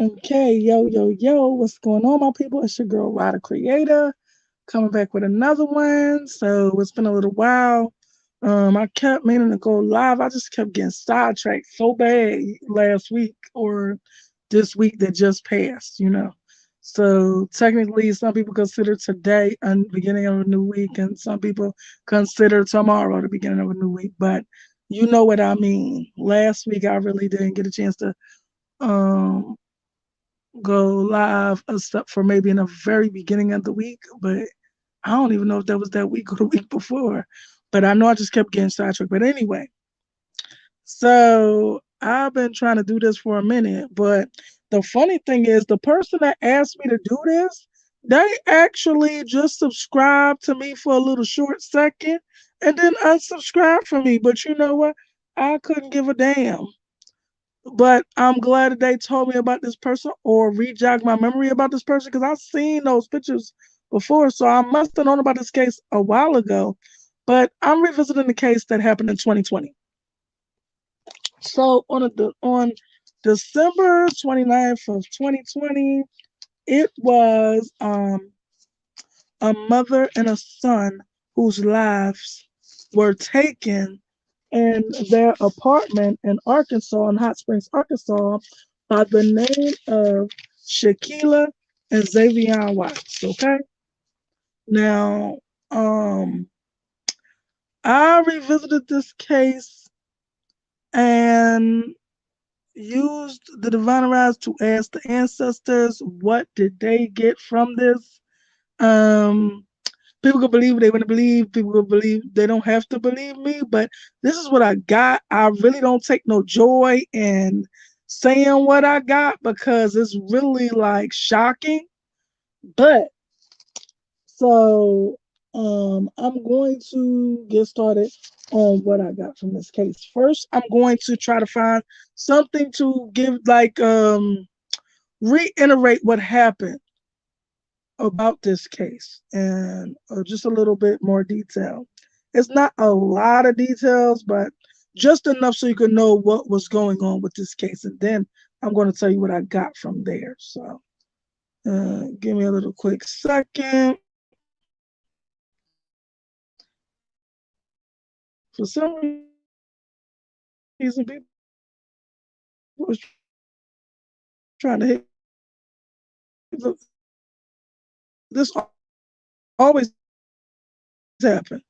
Okay, yo, what's going on, my people? It's your girl, Ryder Creator, coming back with another one. So it's been a little while. I kept meaning to go live. I just kept getting sidetracked so bad last week or this week that just passed. So technically, some people consider today a beginning of a new week, and some people consider tomorrow the beginning of a new week. But you know what I mean. Last week, I really didn't get a chance to um go live except for maybe in the very beginning of the week, but I don't even know if that was that week or the week before. But I know I just kept getting sidetracked. But anyway, so I've been trying to do this for a minute, but the funny thing is the person that asked me to do this, they actually just subscribed to me for a little short second and then unsubscribed from me. But you know what? I couldn't give a damn. But I'm glad that they told me about this person or rejogged my memory about this person because I've seen those pictures before. So I must have known about this case a while ago. But I'm revisiting the case that happened in 2020. So on December 29th of 2020, it was a mother and a son whose lives were taken in their apartment in Arkansas, in Hot Springs, Arkansas, by the name of Shaquilla and Zay'Vion Watts. Okay. Now, um, I revisited this case and used the divine rise to ask the ancestors what did they get from this. Um, People can believe what they want to believe. People can believe they don't have to believe me, but this is what I got. I really don't take no joy in saying what I got because it's really like shocking. But so I'm going to get started on what I got from this case. First, I'm going to try to find something to give like reiterate what happened about this case and just a little bit more detail. It's not a lot of details, but just enough so you can know what was going on with this case. And then I'm going to tell you what I got from there. So give me a little quick second. For some reason, people was trying to hit. This always happen.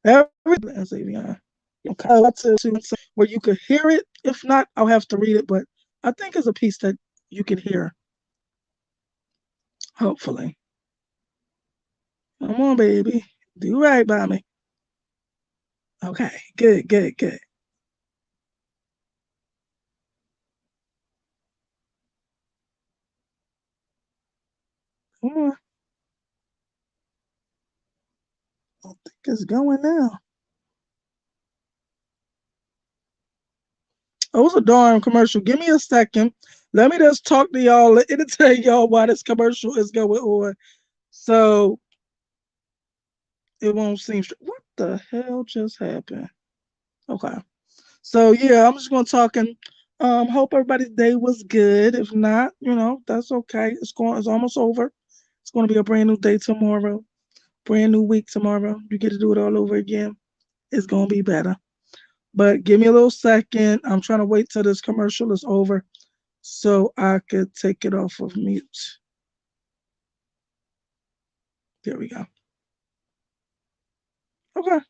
Everything, Zay'Vion. To where you could hear it. If not, I'll have to read it. But I think it's a piece that you can hear. Hopefully. Come on, baby. Do right by me. Okay. Good. Come on. I think it's going now. Oh, it was a darn commercial. Give me a second. Let me just talk to y'all. It'll tell y'all why this commercial is going on. So it won't seem. What the hell just happened? Okay. So yeah, I'm just gonna talk and hope everybody's day was good. If not, that's okay. It's almost over. It's gonna be a brand new day tomorrow, brand new week tomorrow. You get to do it all over again. It's gonna be better. But give me a little second. I'm trying to wait till this commercial is over so I could take it off of mute. There we go. Okay.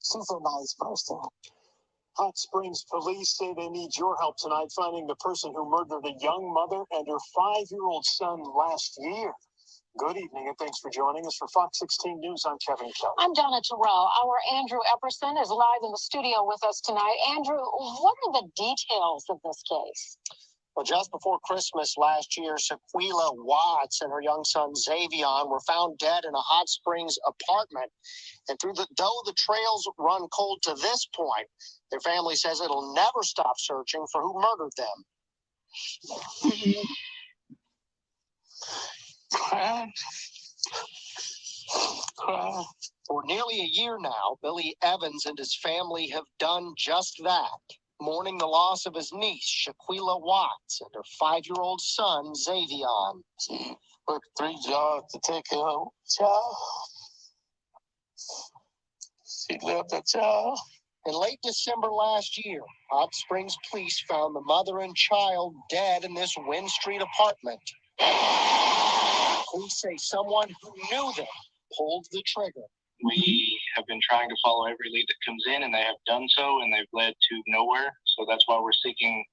She's a nice person. Hot Springs police say they need your help tonight finding the person who murdered a young mother and her 5-year-old son last year. Good evening and thanks for joining us for Fox 16 News. I'm Kevin Kelly. I'm Donna Terrell. Our Andrew Epperson is live in the studio with us tonight. Andrew, what are the details of this case? Well, just before Christmas last year, Shaquilla Watts and her young son Zay'Vion were found dead in a Hot Springs apartment. And though the trails run cold to this point, their family says it'll never stop searching for who murdered them. For nearly a year now, Billy Evans and his family have done just that, mourning the loss of his niece, Shaquilla Watts, and her 5-year-old son, Zay'Vion. She worked 3 jobs to take care of a child. She left the child. In late December last year, Hot Springs police found the mother and child dead in this Wynn Street apartment. Police say someone who knew them pulled the trigger. We have been trying to follow every lead that comes in, and they have done so, and they've led to nowhere. So that's why we're seeking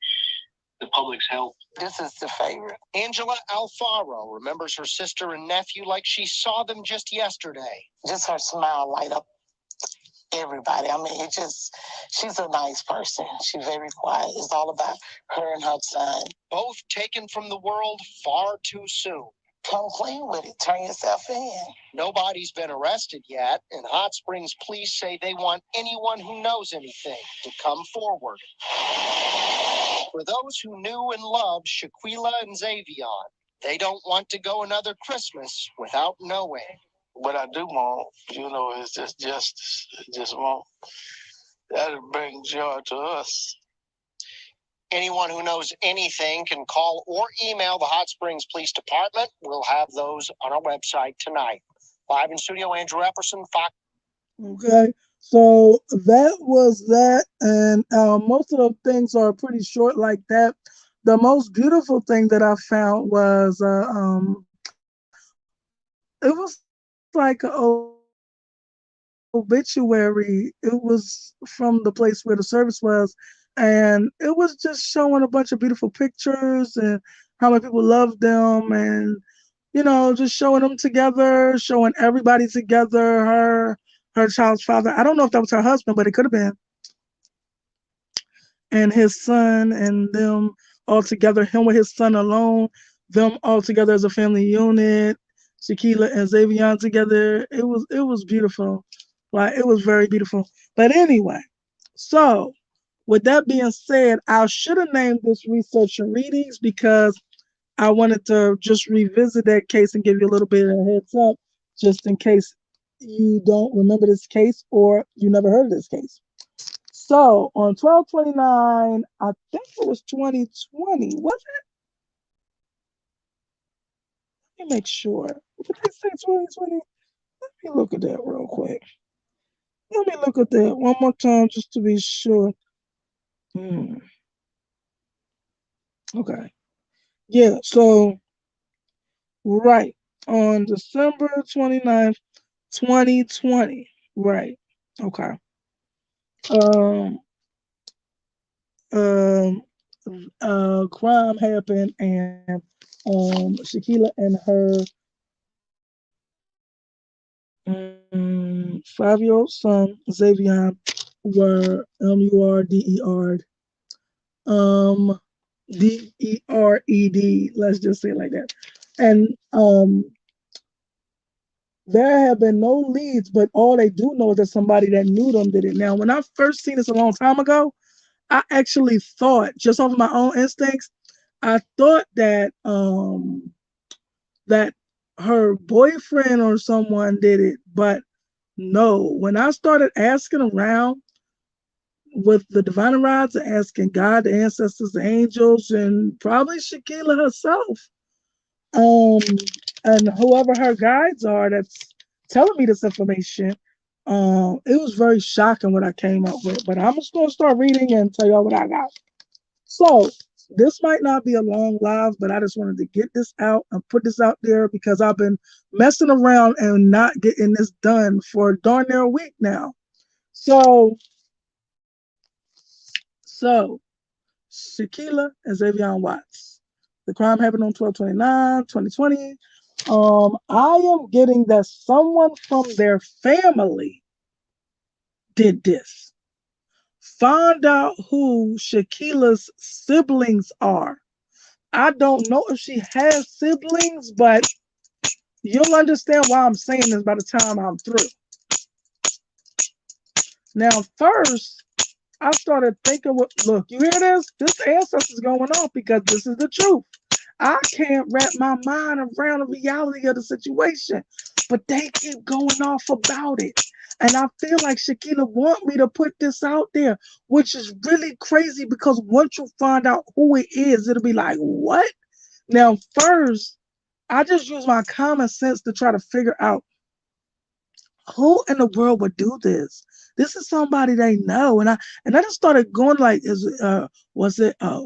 the public's help. This is the favorite. Angela Alfaro remembers her sister and nephew like she saw them just yesterday. Just her smile light up everybody. I mean, she's a nice person. She's very quiet. It's all about her and her son. Both taken from the world far too soon. Come clean with it. Turn yourself in. Nobody's been arrested yet, and Hot Springs police say they want anyone who knows anything to come forward. For those who knew and loved Shaquilla and Zay'Vion, they don't want to go another Christmas without knowing. What I do want, is just justice. Just want that'll bring joy to us. Anyone who knows anything can call or email the Hot Springs Police Department. We'll have those on our website tonight. Live in studio, Andrew Epperson, Fox. Okay, so that was that, and most of the things are pretty short like that. The most beautiful thing that I found was it was like an obituary. It was from the place where the service was, and it was just showing a bunch of beautiful pictures and how many people loved them, and just showing them together, showing everybody together. Her child's father. I don't know if that was her husband, but it could have been, and his son and them all together, him with his son alone, them all together as a family unit, Shaquilla and Zay'Vion together. It was beautiful. Like it was very beautiful. But anyway, so with that being said, I should have named this research and readings because I wanted to just revisit that case and give you a little bit of a heads up, just in case you don't remember this case or you never heard of this case. So on 12/29, I think it was 2020, was it? Let me make sure. Did they say 2020? Let me look at that real quick. Let me look at that one more time just to be sure. Hmm. Okay. Yeah, so right. On December 29th, 2020. Right. Okay. Um um crime happened, and Shaquilla and her 5-year-old son Zay'Vion were um DERED. Let's just say it like that. And there have been no leads, but all they do know is that somebody that knew them did it. Now, when I first seen this a long time ago, I actually thought, just off of my own instincts, I thought that her boyfriend or someone did it, but no. When I started asking around with the divine rods and asking God, the ancestors, the angels, and probably Shaquilla herself, um, and whoever her guides are that's telling me this information, it was very shocking what I came up with. But I'm just gonna start reading and tell y'all what I got. So this might not be a long live, but I just wanted to get this out and put this out there because I've been messing around and not getting this done for darn near a week now. So, so Shaquilla and Zay'Vion Watts. The crime happened on 12/29, 2020. I am getting that someone from their family did this. Find out who Shaquilla's siblings are. I don't know if she has siblings, but you'll understand why I'm saying this by the time I'm through. Now, first, I started thinking, look, you hear this? This ancestor's going off because this is the truth. I can't wrap my mind around the reality of the situation, but they keep going off about it. And I feel like Shaquilla want me to put this out there, which is really crazy because once you find out who it is, it'll be like, what? Now, first, I just use my common sense to try to figure out who in the world would do this. This is somebody they know, and I just started going like, is it, was it a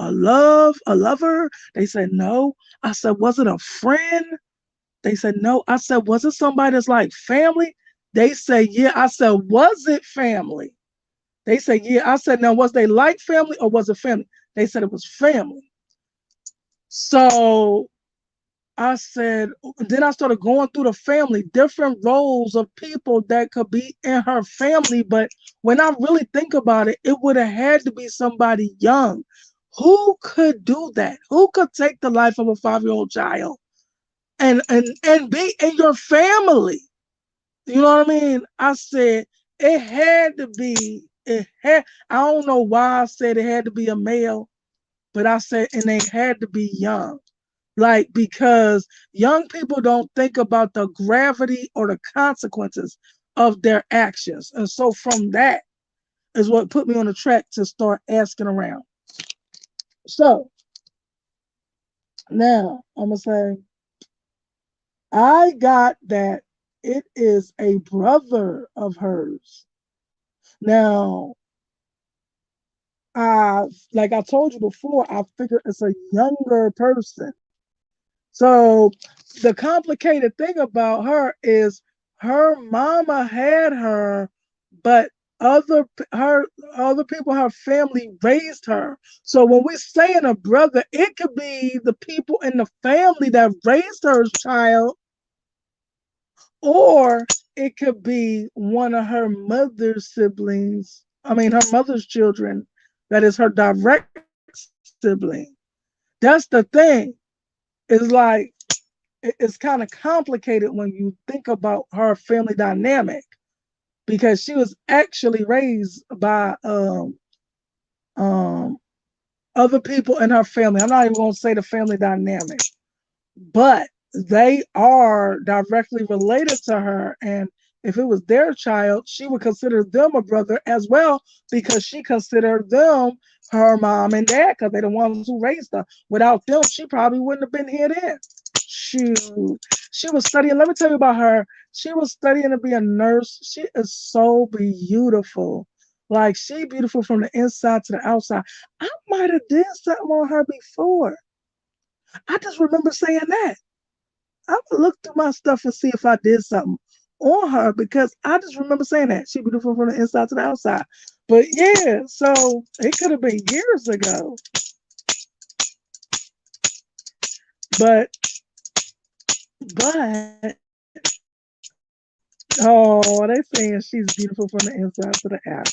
lover? They said no. I said, was it a friend? They said no. I said, was it somebody that's like family? They say yeah. I said, was it family? They said yeah. I said, now was they like family or was it family? They said it was family. So I said, then I started going through the family, different roles of people that could be in her family. But when I really think about it, it would have had to be somebody young. Who could do that? Who could take the life of a 5-year-old child and be in your family? You know what I mean? I said it had to be. It had. I don't know why I said it had to be a male, but I said and they had to be young. Like, because young people don't think about the gravity or the consequences of their actions. And so from that is what put me on the track to start asking around. So now I'm going to say, I got that it is a brother of hers. Now, like I told you before, I figure it's a younger person. So the complicated thing about her is her mama had her, but her other people, her family raised her. So when we're saying a brother, it could be the people in the family that raised her child, or it could be one of her mother's siblings. I mean, her mother's children. That is her direct sibling. That's the thing. It's like it's kind of complicated when you think about her family dynamic because she was actually raised by um other people in her family. I'm not even going to say the family dynamic, but they are directly related to her. And if it was their child, she would consider them a brother as well because she considered them her mom and dad because they're the ones who raised her. Without them, she probably wouldn't have been here then. Shoot. She was studying. Let me tell you about her. She was studying to be a nurse. She is so beautiful. Like she beautiful from the inside to the outside. I might have did something on her before. I just remember saying that. I'm gonna look through my stuff and see if I did something on her because I just remember saying that. She beautiful from the inside to the outside. But yeah, so it could have been years ago. But but oh, they saying she's beautiful from the inside to the out.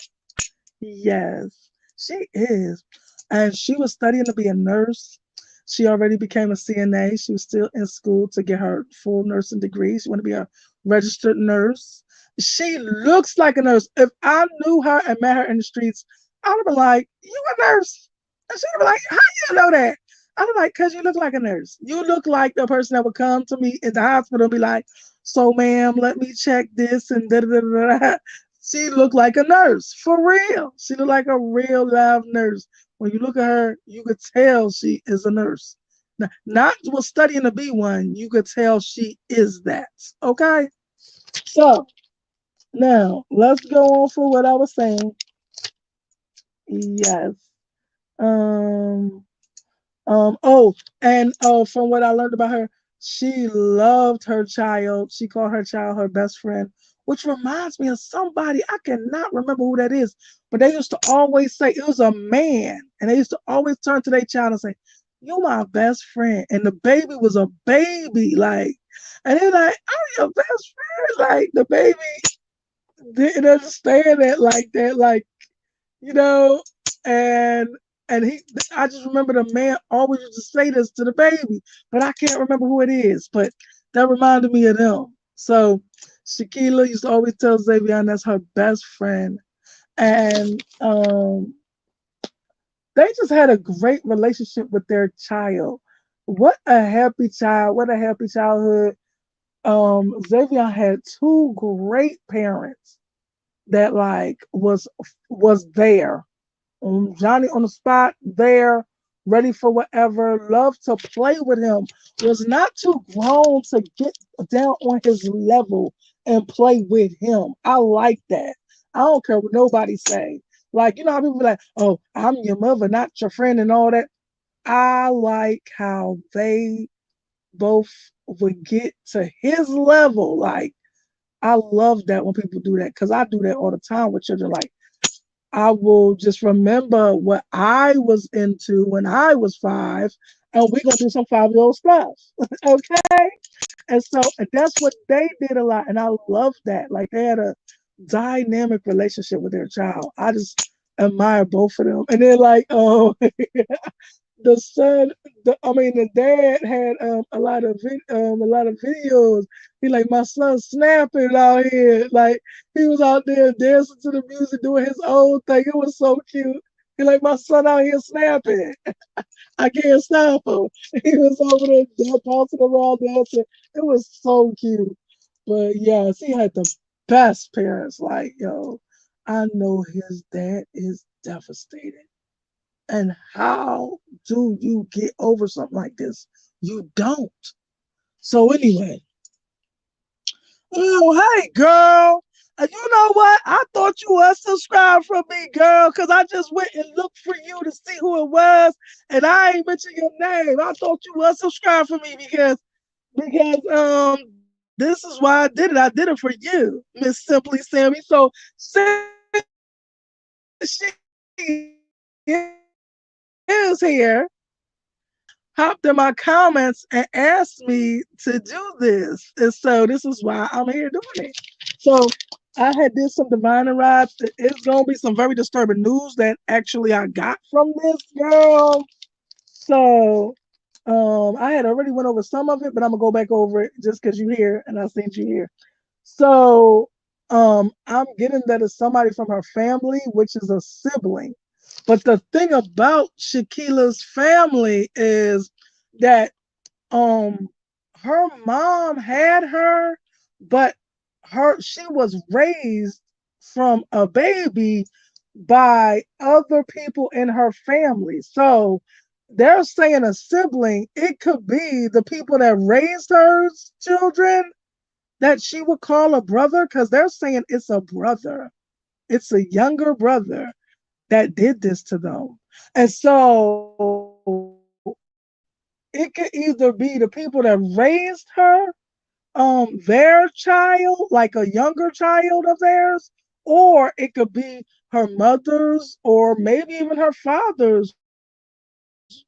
Yes, she is. And she was studying to be a nurse. She already became a CNA. She was still in school to get her full nursing degree. She wanted to be a registered nurse. She looks like a nurse. If I knew her and met her in the streets, I'd have been like, "You a nurse?" And she'd be like, "How you know that?" I'd be like, "Cause you look like a nurse. You look like the person that would come to me in the hospital and be like, so ma'am, let me check this and da da da da." She looked like a nurse for real. She looked like a real live nurse. When you look at her, you could tell she is a nurse. Not was studying to be one. You could tell she is that. Okay. So now let's go on for what I was saying. Yes. Um. Oh, and from what I learned about her, she loved her child. She called her child her best friend, which reminds me of somebody. I cannot remember who that is, but they used to always say it was a man, and they used to always turn to their child and say, "You're my best friend," and the baby was a baby, like, and they're like, "I'm your best friend," like the baby didn't understand that like that, like you know, and he I just remember the man always used to say this to the baby, but I can't remember who it is, but that reminded me of them. So Shaquilla used to always tell Zay'Vion that's her best friend. And they just had a great relationship with their child. What a happy child, what a happy childhood. Zay'Vion had two great parents that like was there. Johnny on the spot, there, ready for whatever, loved to play with him, was not too grown to get down on his level and play with him. I like that. I don't care what nobody say. Like, you know how people be like, oh, I'm your mother, not your friend and all that. I like how they both would get to his level. Like, I love that when people do that because I do that all the time with children. Like, I will just remember what I was into when I was five, and we're gonna do some 5-year-old stuff. Okay. And so that's what they did a lot. And I love that. Like they had a dynamic relationship with their child. I just admire both of them. And then like the son, the dad had a lot of videos. He like my son snapping out here, like he was out there dancing to the music, doing his own thing. It was so cute. He like my son out here snapping. I can't stop him. He was over there bouncing around dancing. It was so cute. But yes, he had the best parents. Like yo, I know his dad is devastated. And how do you get over something like this? You don't. So anyway, oh hey girl, you know what? I thought you was subscribed from me, girl, because I just went and looked for you to see who it was, and I ain't mentioned your name. I thought you was subscribed for me because this is why I did it. I did it for you, Miss Simply Sammy. So since she is here, hopped in my comments and asked me to do this. And so this is why I'm here doing it. So I had did some divine and rides. It's gonna be some very disturbing news that actually I got from this girl. So I had already went over some of it, but I'm gonna go back over it just because you here and I seen you here. So I'm getting that it's somebody from her family, which is a sibling. But the thing about Shaquilla's family is that um her mom had her, but she was raised from a baby by other people in her family. So they're saying a sibling, it could be the people that raised her children that she would call a brother because they're saying it's a brother. It's a younger brother that did this to them. And so it could either be the people that raised her, their child, like a younger child of theirs, or it could be her mother's or maybe even her father's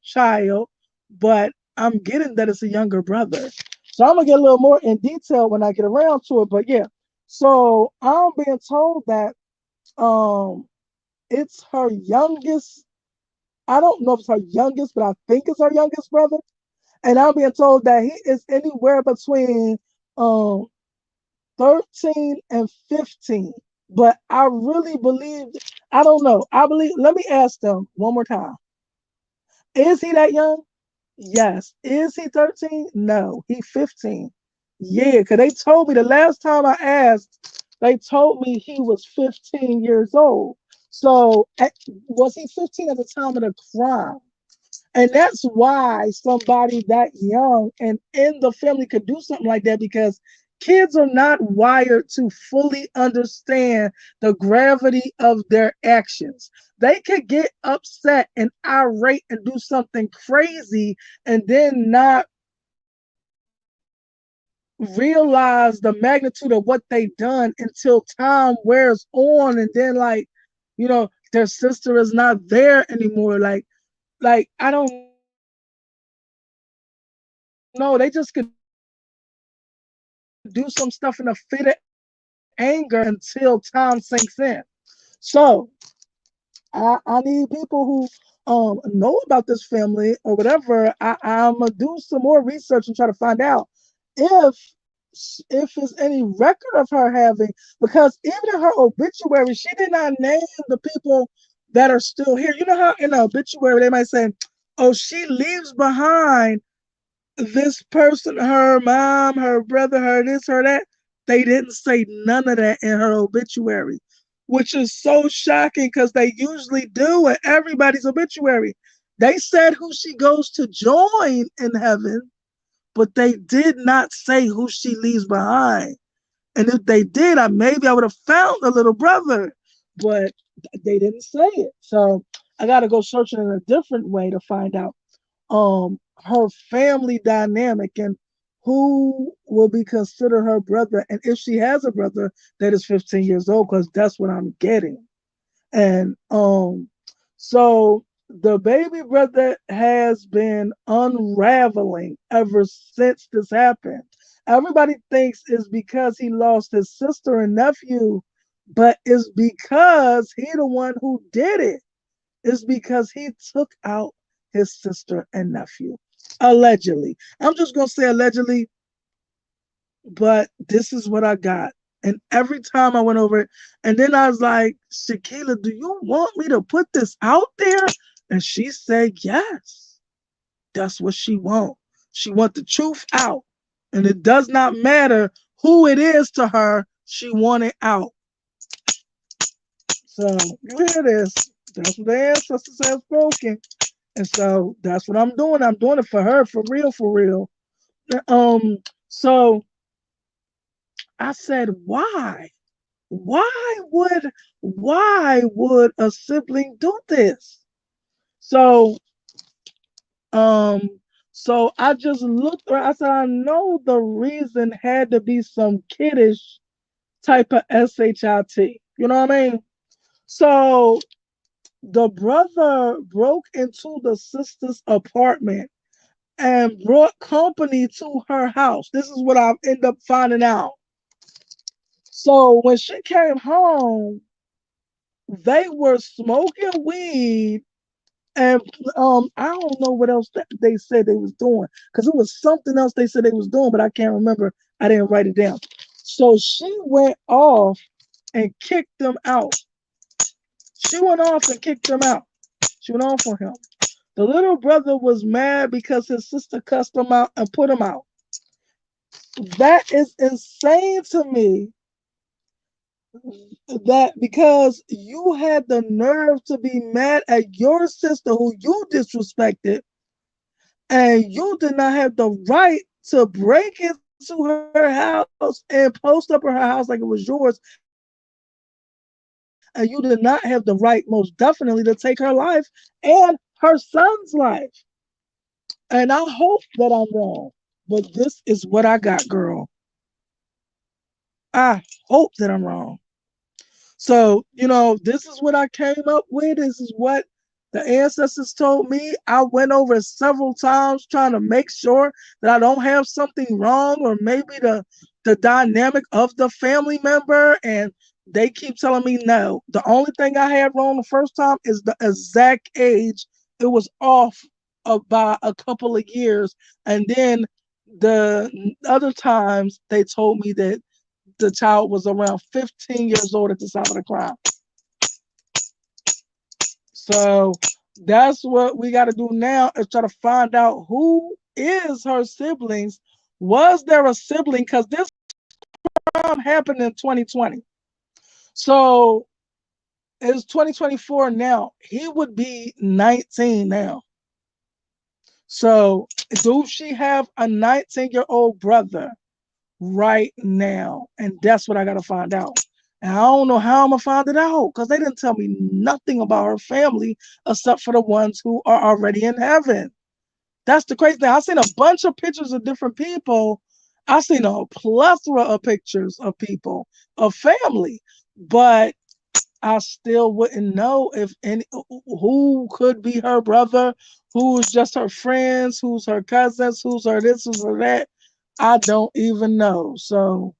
child. But I'm getting that it's a younger brother. So I'm gonna get a little more in detail when I get around to it. But yeah, so I'm being told that um it's her youngest. I don't know if it's her youngest, but I think it's her youngest brother. And I'm being told that he is anywhere between um 13 and 15. But I really believe, I don't know. I believe, let me ask them one more time. Is he that young? Yes. Is he 13? No, he 15. Yeah, because they told me the last time I asked, they told me he was 15 years old. So was he 15 at the time of the crime? And that's why somebody that young and in the family could do something like that because kids are not wired to fully understand the gravity of their actions. They could get upset and irate and do something crazy and then not realize the magnitude of what they done until time wears on and then their sister is not there anymore. Like I don't know. They just could do some stuff in a fit of anger until time sinks in. So I need people who know about this family or whatever. I'm gonna do some more research and try to find out if if there's any record of her having because even in her obituary she did not name the people that are still here. You know how in the obituary they might say, oh, she leaves behind this person, her mom, her brother, her this, her that, they didn't say none of that in her obituary, which is so shocking because they usually do in everybody's obituary. They said who she goes to join in heaven, but they did not say who she leaves behind. And if they did, maybe I would have found a little brother, but they didn't say it. So I got to go searching in a different way to find out her family dynamic and who will be considered her brother, and if she has a brother that is 15 years old, because that's what I'm getting. And so the baby brother has been unraveling ever since this happened. Everybody thinks it's because he lost his sister and nephew, but it's because he the one who did it. It's because he took out his sister and nephew. Allegedly. I'm just gonna say allegedly, but this is what I got. And every time I went over it, and then I was like, Shaquilla, do you want me to put this out there? And she said, yes. That's what she want. She want the truth out. And it does not matter who it is to her, she want it out. So you hear this. That's what the ancestors have spoken. And so that's what I'm doing. I'm doing it for her, for real, for real. Um, so I said, why? Why would a sibling do this? So um so I just looked around. I said, I know the reason had to be some kiddish type of SHIT. You know what I mean? So the brother broke into the sister's apartment and brought company to her house. This is what I end up finding out. So when she came home, they were smoking weed, and I don't know what else they said they was doing, because it was something else they said they was doing, but I can't remember. I didn't write it down. So she went off and kicked them out. She went off and kicked them out. She went off on him. The little brother was mad because his sister cussed him out and put him out. That is insane to me, that because you had the nerve to be mad at your sister who you disrespected, and you did not have the right to break into her house and post up in her house like it was yours, and you did not have the right, most definitely, to take her life and her son's life. And I hope that I'm wrong, but this is what I got, girl. I hope that I'm wrong. So, this is what I came up with. This is what the ancestors told me. I went over it several times trying to make sure that I don't have something wrong, or maybe the dynamic of the family member. And they keep telling me no. The only thing I had wrong the first time is the exact age. It was off by a couple of years. And then the other times they told me that the child was around 15 years old at the time of the crime. So that's what we got to do now, is try to find out who is her siblings. Was there a sibling? Because this crime happened in 2020. So it's 2024 now. He would be 19 now. So do she have a 19-year-old brother right now? And that's what I got to find out. And I don't know how I'm going to find it out, because they didn't tell me nothing about her family except for the ones who are already in heaven. That's the crazy thing. I've seen a bunch of pictures of different people. I've seen a plethora of pictures of people, of family, but I still wouldn't know if any, who could be her brother, who's just her friends, who's her cousins, who's her this, who's her that. I don't even know. So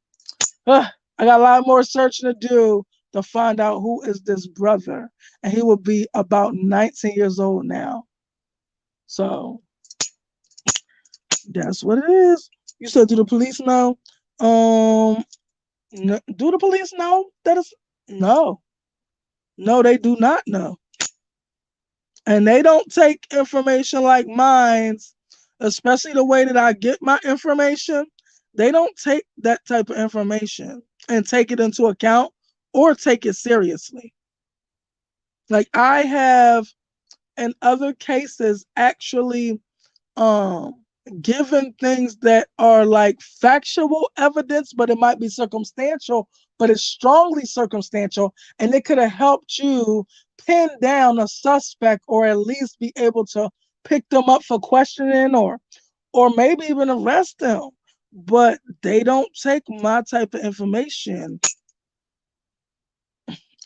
I got a lot more searching to do to find out who is this brother. And he will be about 19 years old now. So that's what it is. You said, do the police know? Um, do the police know that it's no, no, they do not know, and they don't take information like mine especially the way that I get my information, they don't take that type of information and take it into account or take it seriously. Like I have in other cases actually um given things that are like factual evidence, but it might be circumstantial, but it's strongly circumstantial, and it could have helped you pin down a suspect or at least be able to pick them up for questioning or maybe even arrest them. But they don't take my type of information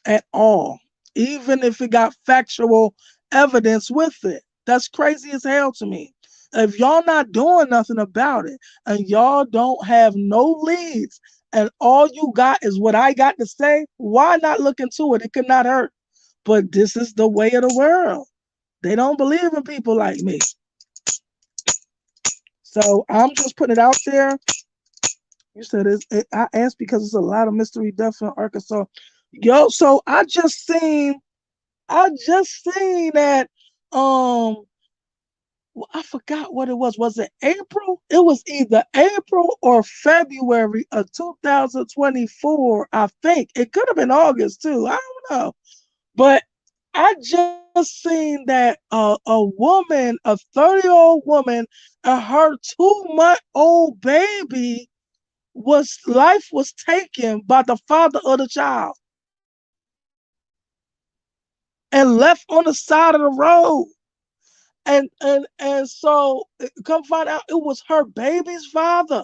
at all, even if it got factual evidence with it. That's crazy as hell to me. If y'all not doing nothing about it and y'all don't have no leads and all you got is what I got to say, why not look into it? It could not hurt. But this is the way of the world. They don't believe in people like me. So I'm just putting it out there. You said I asked because it's a lot of mystery deaths in Arkansas. Yo, so I just seen that well, I forgot what it was. Was it April? It was either April or February of 2024, I think. It could have been August too. I don't know. But I just seen that a woman, a 30-year-old woman, and her 2-month-old baby was taken by the father of the child and left on the side of the road. And so come find out it was her baby's father,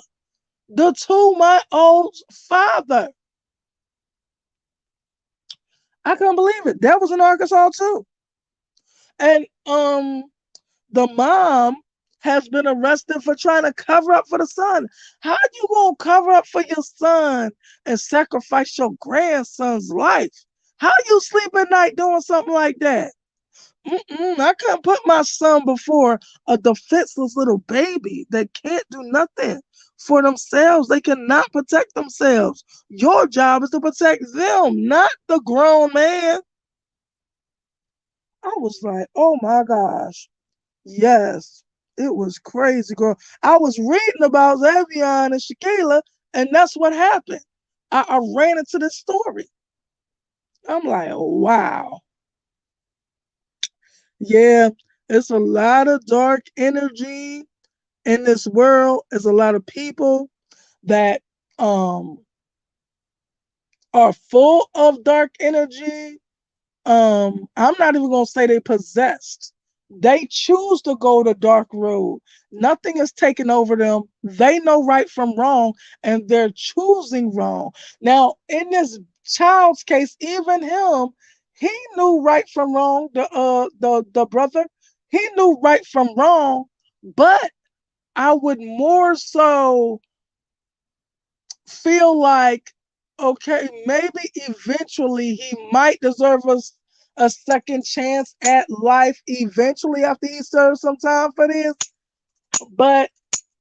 the 2-month-old's father. I couldn't believe it. That was in Arkansas too. And the mom has been arrested for trying to cover up for the son. How you gonna cover up for your son and sacrifice your grandson's life? How you sleep at night doing something like that? I couldn't put my son before a defenseless little baby that can't do nothing for themselves. They cannot protect themselves. Your job is to protect them, not the grown man. I was like, oh my gosh. Yes, it was crazy, girl. I was reading about Zay'Vion and Shaquilla, and that's what happened. I ran into this story. I'm like, wow. Yeah, it's a lot of dark energy in this world. There's a lot of people that um are full of dark energy. I'm not even gonna say they possessed. They choose to go the dark road. Nothing is taking over them. They know right from wrong, and they're choosing wrong. Now, in this child's case, even him, he knew right from wrong. The brother, he knew right from wrong, but I would more so feel like, okay, maybe eventually he might deserve a second chance at life eventually after he serves some time for this. But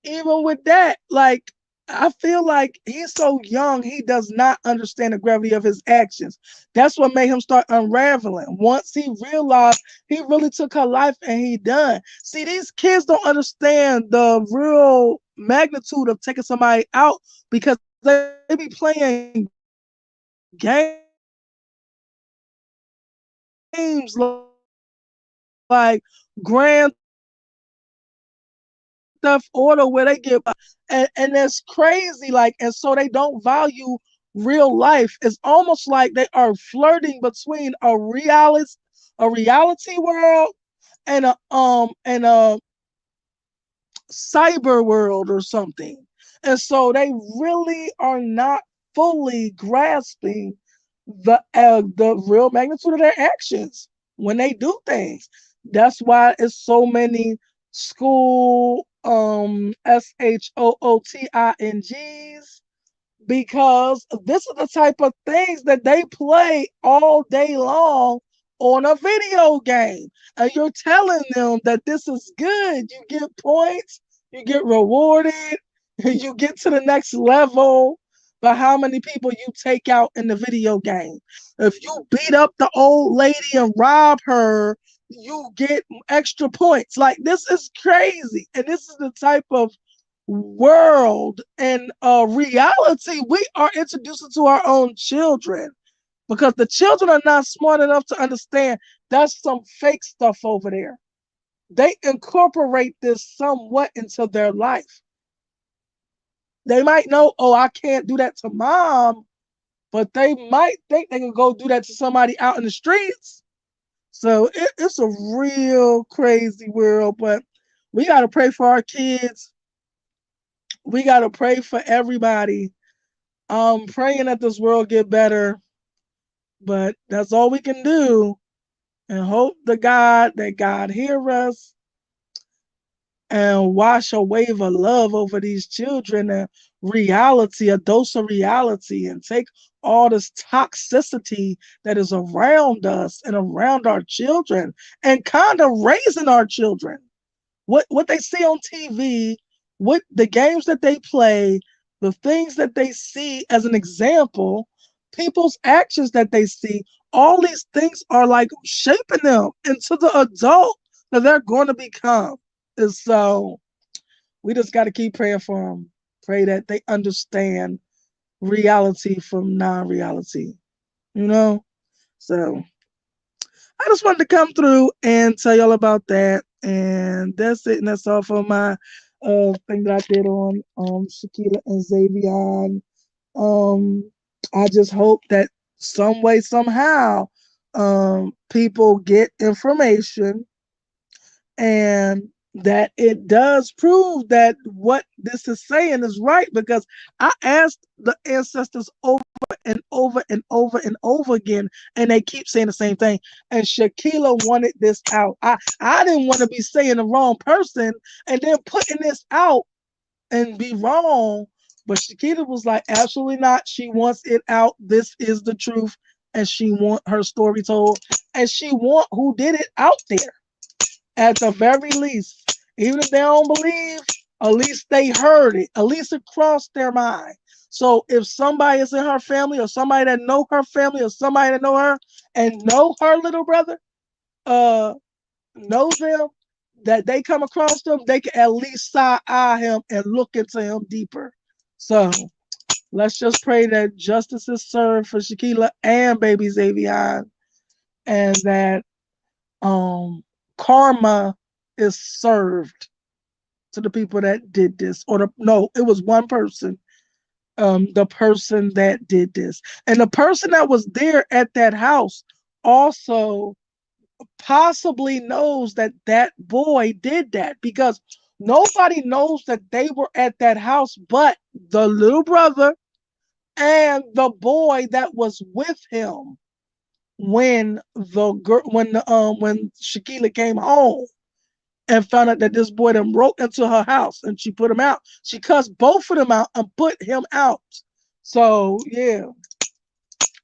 even with that, like, I feel like he's so young, he does not understand the gravity of his actions. That's what made him start unraveling. Once he realized he really took her life and he done. See, these kids don't understand the real magnitude of taking somebody out because they be playing games like Grand Theft Auto where they get and that's crazy. Like, and so they don't value real life. It's almost like they are flirting between a reality world and a cyber world or something. And so they really are not fully grasping the real magnitude of their actions when they do things. That's why it's so many school SHOOTINGs, because this is the type of things that they play all day long on a video game. And you're telling them that this is good. You get points, you get rewarded, you get to the next level by how many people you take out in the video game. If you beat up the old lady and rob her, you get extra points. Like this is crazy. And this is the type of world and reality we are introducing to our own children, because the children are not smart enough to understand that's some fake stuff over there. They incorporate this somewhat into their life. They might know, oh, I can't do that to mom, but they might think they can go do that to somebody out in the streets. So it's a real crazy world, but we got to pray for our kids. We got to pray for everybody. Praying that this world get better, but that's all we can do, and hope to God that God hear us and wash a wave of love over these children and reality, a dose of reality, and take all this toxicity that is around us and around our children and kind of raising our children. What they see on TV, what the games that they play, the things that they see as an example, people's actions that they see, all these things are like shaping them into the adult that they're going to become. And so we just got to keep praying for them. Pray that they understand reality from non-reality. You know. So I just wanted to come through and tell y'all about that, and that's it. And that's all for my thing that I did on Shaquilla and Zay'Vion. Um, I just hope that some way somehow people get information, and that it does prove that what this is saying is right, because I asked the ancestors over and over and over and over again, and they keep saying the same thing. And Shaquilla wanted this out. I didn't want to be saying the wrong person and then putting this out and be wrong. But Shaquilla was like, absolutely not. She wants it out. This is the truth. And she want her story told. And she want who did it out there at the very least. Even if they don't believe, at least they heard it. At least it crossed their mind. So if somebody is in her family, or somebody that know her family, or somebody that know her and know her little brother, uh, knows them, that they come across them, they can at least side eye him and look into him deeper. So let's just pray that justice is served for Shaquilla and baby Zay'Vion, and that um karma is served to the people that did this, or no, it was one person, the person that did this, and the person that was there at that house also possibly knows that that boy did that, because nobody knows that they were at that house but the little brother and the boy that was with him when the girl when Shaquilla came home and found out that this boy then broke into her house, and she put him out. She cussed both of them out and put him out. So yeah.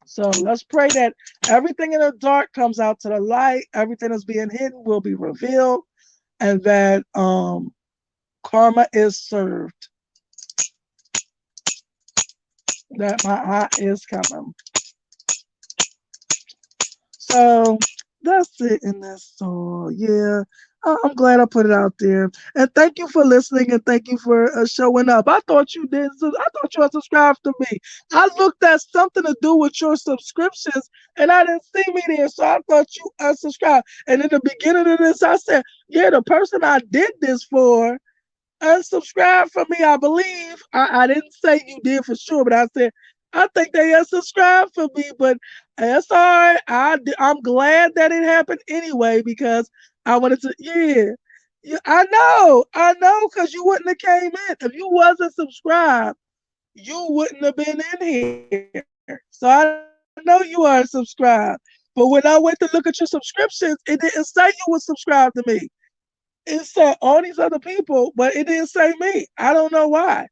So let's pray that everything in the dark comes out to the light. Everything that's being hidden will be revealed, and that karma is served. That my heart is coming. So that's it in that song. Yeah. I'm glad I put it out there. And thank you for listening, and thank you for showing up. I thought you did. I thought you had subscribed to me. I looked at something to do with your subscriptions, and I didn't see me there. So I thought you unsubscribed. And in the beginning of this, I said, yeah, the person I did this for unsubscribe from me, I believe. I didn't say you did for sure, but I said, I think they unsubscribed from me, but that's all right. I'm glad that it happened anyway, because I wanted to, yeah. Yeah, I know, because you wouldn't have came in. If you wasn't subscribed, you wouldn't have been in here. So I know you are subscribed. But when I went to look at your subscriptions, it didn't say you were subscribed to me. It said all these other people, but it didn't say me. I don't know why.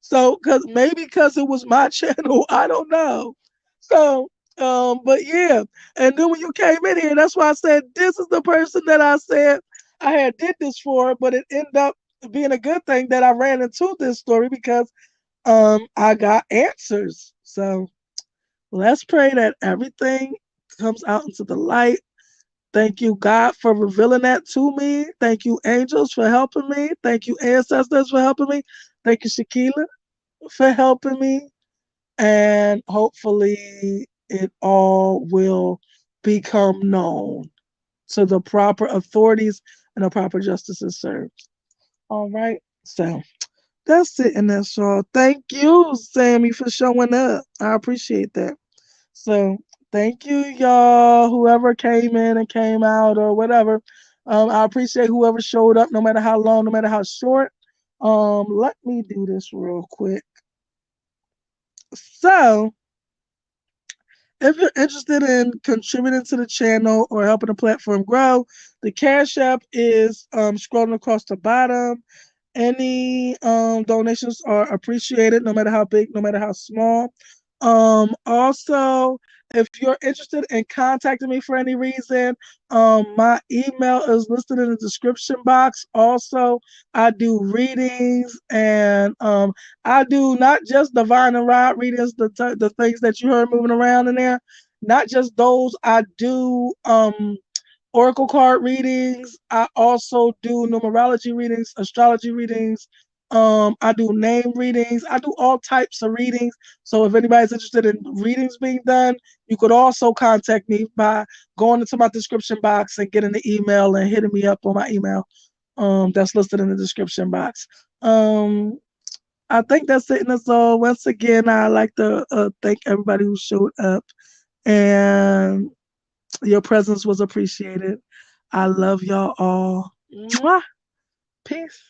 So, because it was my channel, I don't know. So, but yeah. And then when you came in here, that's why I said this is the person that I said I had did this for, but it ended up being a good thing that I ran into this story, because I got answers. So let's pray that everything comes out into the light, Thank you, God, for revealing that to me. Thank you, angels, for helping me. Thank you, ancestors, for helping me. Thank you, Shaquilla, for helping me. And hopefully, it all will become known to the proper authorities and the proper justice is served. All right. So that's it in that show. Thank you, Sammy, for showing up. I appreciate that. So thank you, y'all. Whoever came in and came out or whatever. I appreciate whoever showed up, no matter how long, no matter how short. Let me do this real quick. So if you're interested in contributing to the channel or helping the platform grow, the Cash App is scrolling across the bottom. Any donations are appreciated, no matter how big, no matter how small. Also, if you're interested in contacting me for any reason, my email is listed in the description box. Also, I do readings and I do not just divine and rod readings, the things that you heard moving around in there, not just those. I do oracle card readings. I also do numerology readings, astrology readings. I do name readings. I do all types of readings. So if anybody's interested in readings being done, you could also contact me by going into my description box and getting the email and hitting me up on my email. That's listed in the description box. I think that's it. And that's all. Once again, I like to thank everybody who showed up, and your presence was appreciated. I love y'all all. Mwah. Peace.